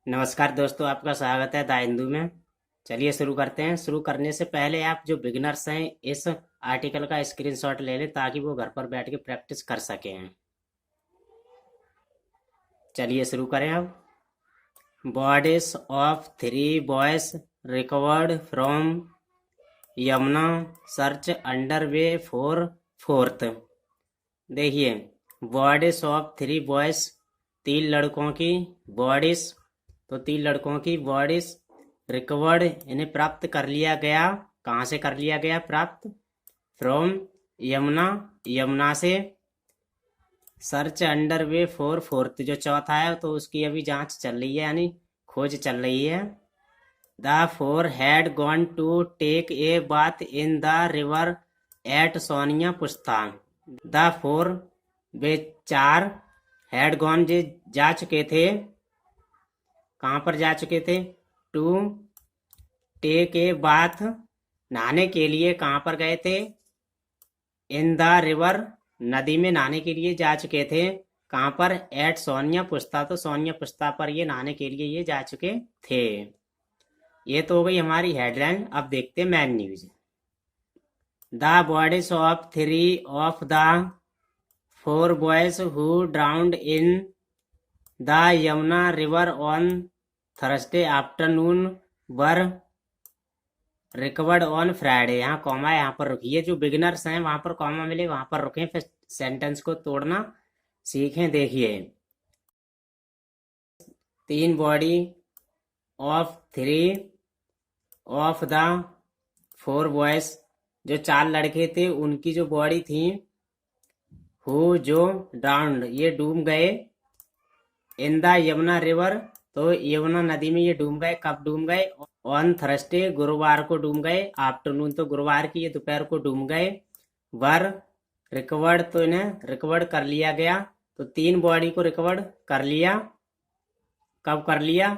नमस्कार दोस्तों, आपका स्वागत है द हिंदू में। चलिए शुरू करते हैं। शुरू करने से पहले आप जो बिगिनर्स हैं इस आर्टिकल का स्क्रीनशॉट ले लें ताकि वो घर पर बैठ के प्रैक्टिस कर सकें। चलिए शुरू करें अब। Bodies of 3 boys recovered from Yamuna search under way for 4th। देखिए, बॉडीज ऑफ 3 बॉयज, 3 लड़कों की बॉडीज, तो 3 लड़कों की बॉडीज रिकवर्ड इन्हें प्राप्त कर लिया गया। कहाँ से कर लिया गया प्राप्त? फ्रॉम यमुना, यमुना से। Search under way for 4th, जो चौथा है तो उसकी अभी जांच चल रही है, यानी खोज चल रही है। The 4 had gone to take a bath in the river at Sonia Pusta. The 4, they 4, had gone जे जा चुके थे। कहाँ पर जा चुके थे? टू टेक ए बाथ, नहाने के लिए कहाँ पर गए थे? इन द रिवर, नदी में नहाने के लिए जा चुके थे। कहाँ पर? एट सोनिया पुस्ता, तो सोनिया पुस्ता पर ये नहाने के लिए ये जा चुके थे। ये तो हो गई हमारी हेडलाइन। अब देखते हैं main news. The bodies of 3 of the 4 boys who drowned in the Yamuna river on Thursday afternoon were recovered on Friday. यहाँ कॉमा है, यहाँ पर रुकिए। जो बिगिनर्स हैं वहां पर कॉमा मिले वहां पर रुकें, फिर सेंटेंस को तोड़ना सीखें। देखिए, 3 body of 3 of the 4 boys, जो 4 लड़के थे उनकी जो बॉडी थी, हु जो ड्राउंड ये डूब गए, इन द यमुना रिवर, तो यमुना नदी में ये डूब गए। कब डूब गए? ऑन थर्सडे, गुरुवार को डूब गए। आफ्टरनून तो गुरुवार की, ये दोपहर को डूब गए। वर रिकवर्ड, तो इन्हें रिकवर्ड कर लिया गया। तो 3 बॉडी को रिकवर्ड कर लिया। कब कर लिया?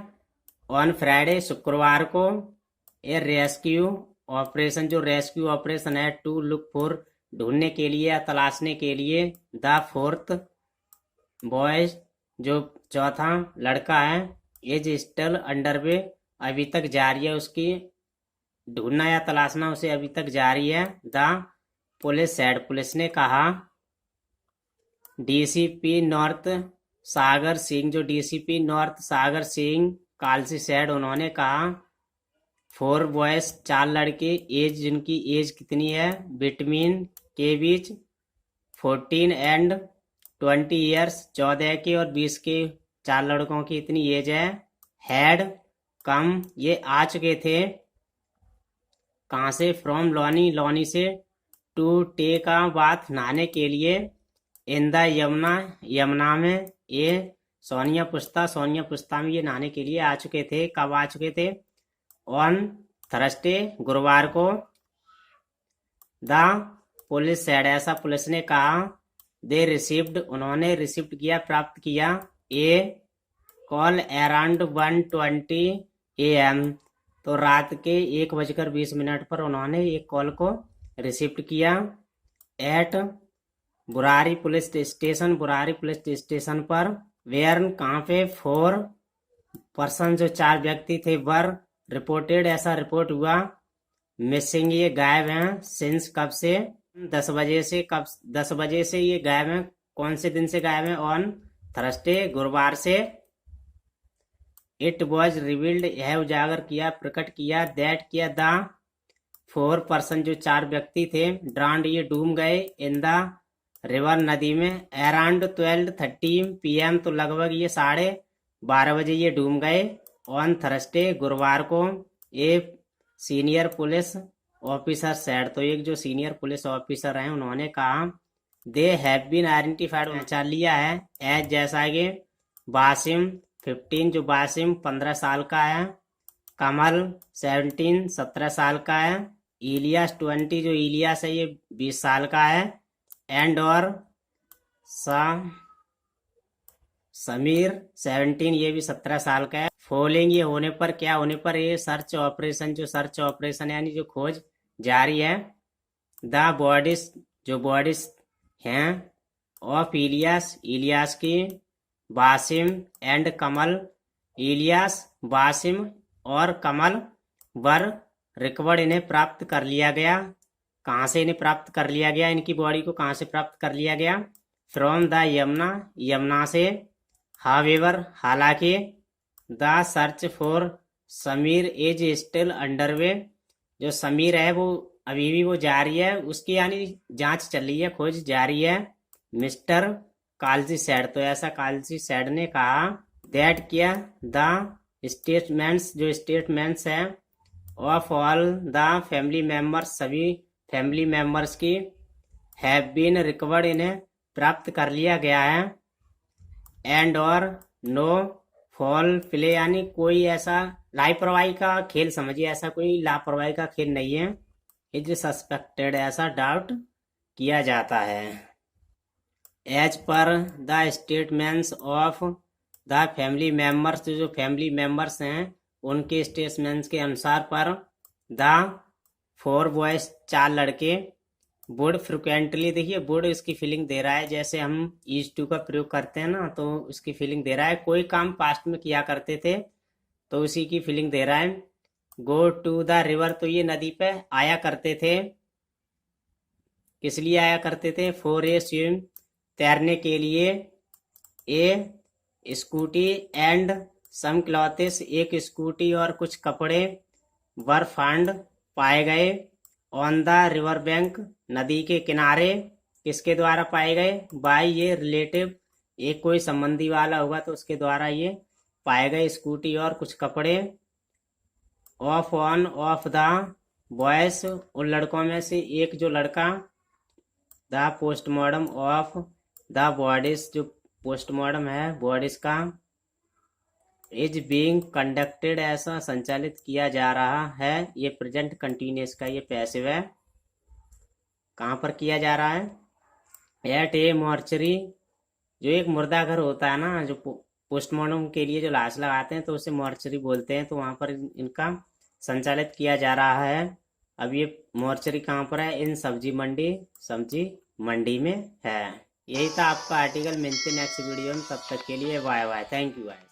ऑन फ्राइडे, शुक्रवार को। ए रेस्क्यू ऑपरेशन, जो रेस्क्यू ऑपरेशन है, टू लुक फॉर, ढूंढने के लिए या तलाशने के लिए। द 4th बॉयज, जो चौथा लड़का है, एज स्टिल अंडर वे, अभी तक जारी है उसकी ढूंढना या तलाशना, उसे अभी तक जारी है। द पुलिस सेड, पुलिस ने कहा। डीसीपी नॉर्थ सागर सिंह, जो DCP north Sagar Singh Kalsi said, उन्होंने कहा। 4 बॉयज, 4 लड़के, एज, जिनकी एज कितनी है? बिटवीन, के बीच, 14 एंड 20 ईयर्स, 14 के और 20 के 4 लड़कों की इतनी एज है। हैड कम, ये आ चुके थे। कहाँ से? फ्रॉम लोनी, लोनी से। टू टेक अ बाथ, नहाने के लिए। इन द यमुना, यमुना में। ये सोनिया पुस्ता, सोनिया पुस्ता में ये नहाने के लिए आ चुके थे। कब आ चुके थे? ऑन थर्सडे, गुरुवार को। द पुलिस सेड, ऐसा पुलिस ने कहा। दे रिसीव्ड, उन्होंने रिसीव्ड किया, प्राप्त किया। ए कॉल अराउंड 1:20 AM, तो रात के 1:20 पर उन्होंने एक कॉल को रिसीव किया। At Burari police station, Burari police station पर। वेयर, कहाँ पे? 4 पर्सन, जो 4 व्यक्ति थे, वर रिपोर्टेड, ऐसा रिपोर्ट हुआ। मिसिंग, ये गायब हैं। सिंस, कब से? 10 बजे से। कब? 10 बजे से ये गायब हैं। कौन से दिन से गायब हैं? ऑन थर्सडे, गुरुवार से। इट वॉज रिवील्ड, यह उजागर किया, प्रकट किया। दैट किया, द 4 पर्सन, जो 4 व्यक्ति थे, ड्राउंड, ये डूब गए। इन द रिवर, नदी में। अराउंड 12:30 PM, तो लगभग ये 12:30 बजे ये डूब गए। ऑन थर्सडे, गुरुवार को। A senior police officer said, तो एक जो सीनियर पुलिस ऑफिसर हैं उन्होंने कहा। दे हैव बीन आइडेंटिफाइड, पहचान लिया है। एज, जैसा कि बासिम 15, जो बासिम 15 साल का है। कमल 17, 17 साल का है। इलियास 20, जो इलियास है ये 20 साल का है। एंड और समीर 17, ये भी 17 साल का है। फॉलोइंग, ये होने पर, क्या होने पर? ये सर्च ऑपरेशन, जो सर्च ऑपरेशन यानी जो खोज जारी है। द बॉडीज, जो बॉडीज हैं, ऑफ इलियास, इलियास की, बासिम एंड कमल, इलियास, वासिम और कमल वर रिकवर्ड, इन्हें प्राप्त कर लिया गया। कहाँ से इन्हें प्राप्त कर लिया गया? इनकी बॉडी को कहाँ से प्राप्त कर लिया गया? फ्रॉम द यमुना, यमुना से। हावेवर, हालांकि। The search for Sameer is still underway, जो समीर है वो अभी भी वो जारी है, उसकी यानी जांच चल रही है, खोज जारी है। मिस्टर कालजी सैड, तो ऐसा कालजी सैड ने कहा। दैट किया द स्टेटमेंट्स, जो स्टेटमेंट्स है of all the family members, सभी फैमिली मेंबर्स की, हैव बीन रिकवर्ड, इन्हें प्राप्त कर लिया गया है। एंड और नो फॉल प्ले, यानी कोई ऐसा लापरवाही का खेल समझिए, ऐसा कोई लापरवाही का खेल नहीं है। इज सस्पेक्टेड, ऐसा डाउट किया जाता है। As per the statements of the family members, जो फैमिली मेंबर्स हैं उनके स्टेटमेंट्स के अनुसार पर द 4 बॉयज, 4 लड़के, वुड फ्रिक्वेंटली, देखिए वुड इसकी फीलिंग दे रहा है, जैसे हम यूज्ड टू का प्रयोग करते हैं ना, तो इसकी फीलिंग दे रहा है। कोई काम पास्ट में किया करते थे तो उसी की फीलिंग दे रहा है। गो टू द रिवर, तो ये नदी पे आया करते थे। किस लिए आया करते थे? फॉर ए स्विम, तैरने के लिए। ए स्कूटी एंड सम क्लॉथेस, एक स्कूटी और कुछ कपड़े। वर फाउंड, पाए गए। ऑन द रिवर बैंक, नदी के किनारे। किसके द्वारा पाए गए? बाय ये रिलेटिव, एक कोई संबंधी वाला होगा तो उसके द्वारा ये पाए गए स्कूटी और कुछ कपड़े। Of one of the boys, उन लड़कों में से एक जो लड़का। The postmortem of the bodies, जो पोस्टमार्टम है बॉडीज का। इज बीइंग कंडक्टेड, ऐसा संचालित किया जा रहा है। ये प्रेजेंट कंटिन्यूस का ये पैसिव है। कहाँ पर किया जा रहा है? एट ए मॉर्चरी, जो एक मुर्दा घर होता है ना, जो पोस्टमार्टम के लिए जो लाश लगाते हैं तो उसे मॉर्चरी बोलते हैं, तो वहाँ पर इनका संचालित किया जा रहा है। अब ये मॉर्चरी कहाँ पर है? इन सब्जी मंडी, सब्जी मंडी में है। यही था आपका आर्टिकल। मिलते नेक्स्ट वीडियो में, तब तक के लिए bye bye, thank you. Bye.